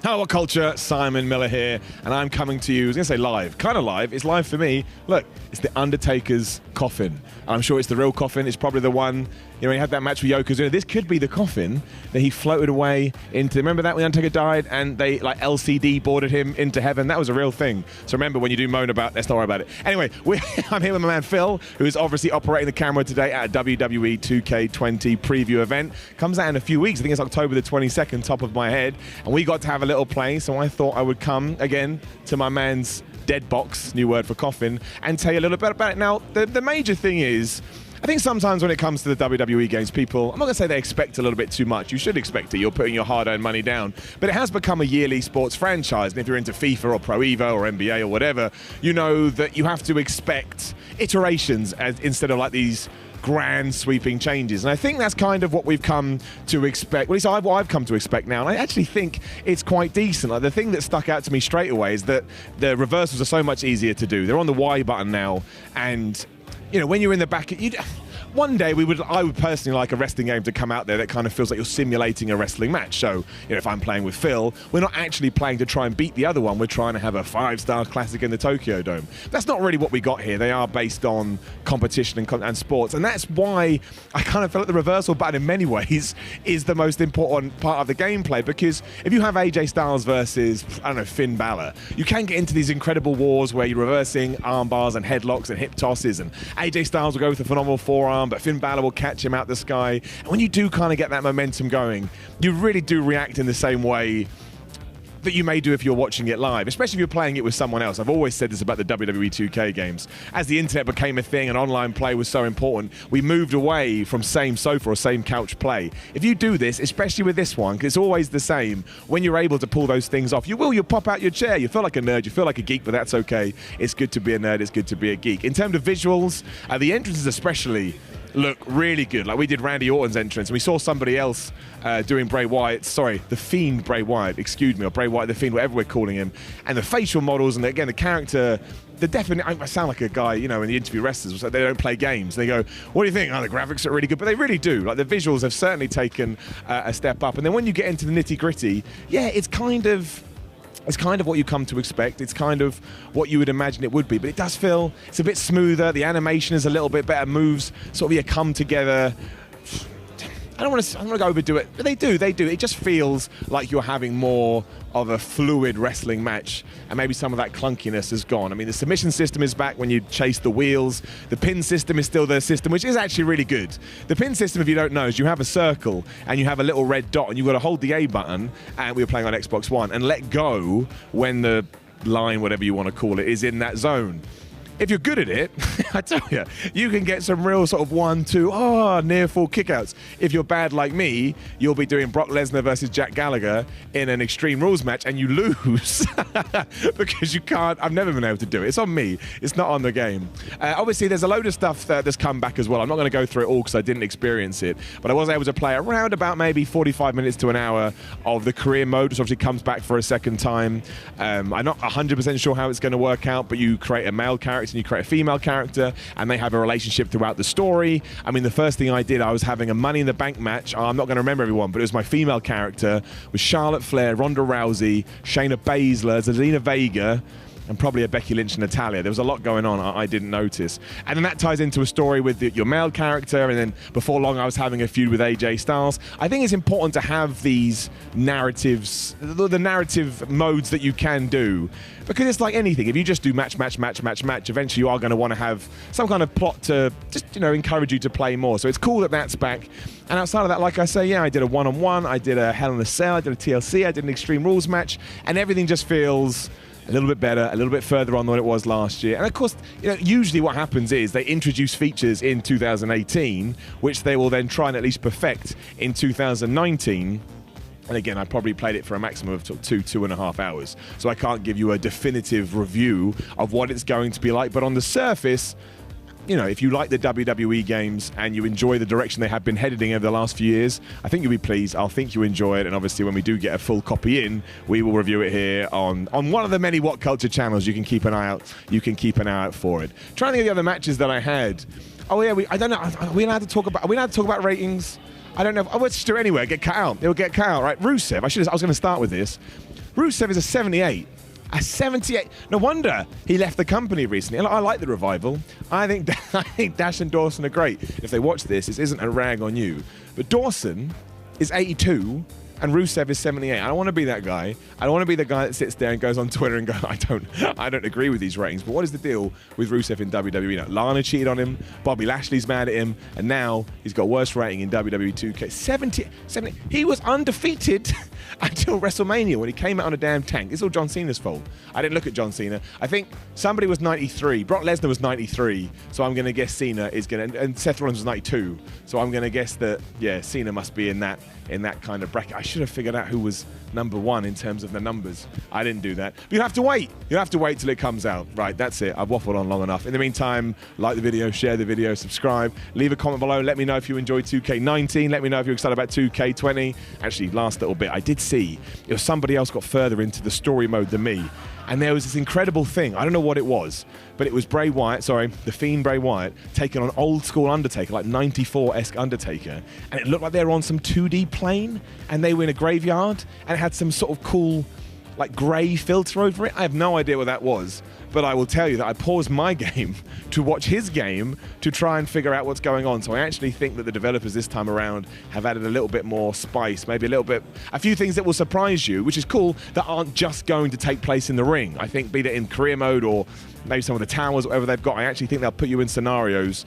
Hello, What Culture? Simon Miller here, and I'm coming to you, I was going to say live, kind of live. It's live for me. Look, it's The Undertaker's coffin. I'm sure it's the real coffin. It's probably the one, you know, he had that match with Yokozuna. This could be the coffin that he floated away into. Remember that when Undertaker died and they, like, LCD boarded him into heaven? That was a real thing. So remember, when you do moan about, let's not worry about it. Anyway, I'm here with my man Phil, who is obviously operating the camera today at a WWE 2K20 preview event. Comes out in a few weeks. I think it's October the 22nd, top of my head. And we got to have a little play, so I thought I would come again to my man's dead box, new word for coffin, and tell you a little bit about it. Now, the major thing is, I think sometimes when it comes to the WWE games, people, I'm not going to say they expect a little bit too much. You should expect it. You're putting your hard-earned money down. But it has become a yearly sports franchise. And if you're into FIFA or Pro Evo or NBA or whatever, you know that you have to expect iterations instead of like these grand sweeping changes. And I think that's kind of what we've come to expect. Well, at least what I've come to expect now. And I actually think it's quite decent. Like, the thing that stuck out to me straight away is that the reversals are so much easier to do. They're on the Y button now. And you know, when you're in the back, one day I would personally like a wrestling game to come out there that kind of feels like you're simulating a wrestling match. So, you know, if I'm playing with Phil, we're not actually playing to try and beat the other one. We're trying to have a 5-star classic in the Tokyo Dome. That's not really what we got here. They are based on competition and sports. And that's why I kind of feel like the reversal button in many ways is the most important part of the gameplay. Because if you have AJ Styles versus, I don't know, Finn Balor, you can get into these incredible wars where you're reversing arm bars and headlocks and hip tosses. And AJ Styles will go with a phenomenal forearm, but Finn Balor will catch him out the sky. And when you do kind of get that momentum going, you really do react in the same way that you may do if you're watching it live, especially if you're playing it with someone else. I've always said this about the WWE 2K games. As the internet became a thing and online play was so important, we moved away from same sofa or same couch play. If you do this, especially with this one, because it's always the same, when you're able to pull those things off, you'll pop out your chair. You feel like a nerd, you feel like a geek, but that's okay. It's good to be a nerd, it's good to be a geek. In terms of visuals, the entrances especially look really good. Like, we did Randy Orton's entrance, and we saw somebody else doing Bray Wyatt, the Fiend Bray Wyatt, excuse me, or Bray Wyatt the Fiend, whatever we're calling him. And the facial models, and again, the character, I sound like a guy, you know, in the interview wrestlers, they don't play games. They go, what do you think? Oh, the graphics are really good, but they really do. Like, the visuals have certainly taken a step up. And then when you get into the nitty-gritty, yeah, it's kind of what you come to expect. It's kind of what you would imagine it would be. But it does feel, it's a bit smoother. The animation is a little bit better. Moves sort of come together. I don't want to overdo it, but they do. It just feels like you're having more of a fluid wrestling match, and maybe some of that clunkiness is gone. I mean, the submission system is back when you chase the wheels. The pin system is still the system, which is actually really good. The pin system, if you don't know, is you have a circle and you have a little red dot, and you've got to hold the A button, and we were playing on Xbox One, and let go when the line, whatever you want to call it, is in that zone. If you're good at it, I tell you, you can get some real sort of 1-2, near full kickouts. If you're bad like me, you'll be doing Brock Lesnar versus Jack Gallagher in an Extreme Rules match, and you lose because you can't. I've never been able to do it. It's on me. It's not on the game. Obviously, there's a load of stuff that's come back as well. I'm not going to go through it all because I didn't experience it, but I was able to play around about maybe 45 minutes to an hour of the career mode, which obviously comes back for a second time. I'm not 100% sure how it's going to work out, but you create a male character and you create a female character, and they have a relationship throughout the story. I mean, the first thing I did, I was having a Money in the Bank match. I'm not going to remember everyone, but it was my female character with Charlotte Flair, Ronda Rousey, Shayna Baszler, Zelina Vega, and probably a Becky Lynch and Natalya. There was a lot going on I didn't notice. And then that ties into a story with your male character, and then before long I was having a feud with AJ Styles. I think it's important to have these narratives, the narrative modes that you can do, because it's like anything. If you just do match, eventually you are going to want to have some kind of plot to just, you know, encourage you to play more. So it's cool that that's back. And outside of that, like I say, yeah, I did a one-on-one, I did a Hell in a Cell, I did a TLC, I did an Extreme Rules match, and everything just feels a little bit better, a little bit further on than it was last year. And of course, you know, usually what happens is they introduce features in 2018, which they will then try and at least perfect in 2019. And again, I probably played it for a maximum of 2.5 hours. So I can't give you a definitive review of what it's going to be like. But on the surface, you know, if you like the WWE games and you enjoy the direction they have been headed in over the last few years, I think you'll be pleased. I'll think you enjoy it. And obviously, when we do get a full copy in, we will review it here on one of the many What Culture channels. You can keep an eye out. You can keep an eye out for it. Trying to think of the other matches that I had. Oh yeah, I don't know. Are we allowed to talk about ratings? I don't know. Oh, let's just do it anyway. Get cut out. It will get cut out, right? Rusev. I was going to start with this. Rusev is a 78. A 78. No wonder he left the company recently. I like the revival. I think Dash and Dawson are great. If they watch this isn't a rag on you. But Dawson is 82 and Rusev is 78. I don't want to be that guy. I don't want to be the guy that sits there and goes on Twitter and goes, I don't agree with these ratings. But what is the deal with Rusev in WWE now? Lana cheated on him, Bobby Lashley's mad at him, and now he's got worst rating in WWE 2K. 70. He was undefeated until WrestleMania when he came out on a damn tank. It's all John Cena's fault. I didn't look at John Cena. I think somebody was 93. Brock Lesnar was 93, so I'm going to guess Cena is going to, and Seth Rollins was 92, so I'm going to guess that, yeah, Cena must be in that kind of bracket. I should have figured out who was number one in terms of the numbers. I didn't do that. But you'll have to wait. You'll have to wait till it comes out. Right, that's it. I've waffled on long enough. In the meantime, like the video, share the video, subscribe, leave a comment below. Let me know if you enjoyed 2K19. Let me know if you're excited about 2K20. Actually, last little bit, I did see it was somebody else got further into the story mode than me. And there was this incredible thing. I don't know what it was, but it was Bray Wyatt, the Fiend Bray Wyatt, taking on old school Undertaker, like 94-esque Undertaker. And it looked like they were on some 2D plane and they were in a graveyard and it had some sort of cool, like grey filter over it. I have no idea what that was, but I will tell you that I paused my game to watch his game to try and figure out what's going on. So I actually think that the developers this time around have added a little bit more spice, maybe a few things that will surprise you, which is cool, that aren't just going to take place in the ring. I think be it in career mode or maybe some of the towers, whatever they've got, I actually think they'll put you in scenarios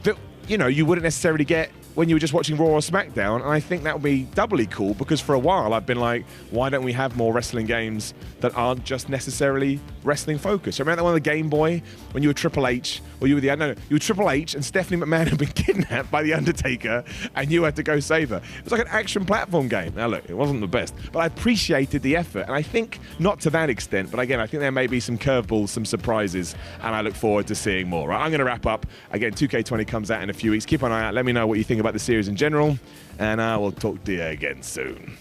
that, you know, you wouldn't necessarily get when you were just watching Raw or SmackDown, and I think that would be doubly cool because for a while I've been like, why don't we have more wrestling games that aren't just necessarily wrestling focused? Remember that one on the Game Boy when you were Triple H, or you were you were Triple H and Stephanie McMahon had been kidnapped by the Undertaker and you had to go save her. It was like an action platform game. Now look, it wasn't the best, but I appreciated the effort, and I think not to that extent, but again, I think there may be some curveballs, some surprises, and I look forward to seeing more. Right, I'm going to wrap up. Again, 2K20 comes out in a few weeks. Keep an eye out. Let me know what you think about the series in general, and I will talk to you again soon.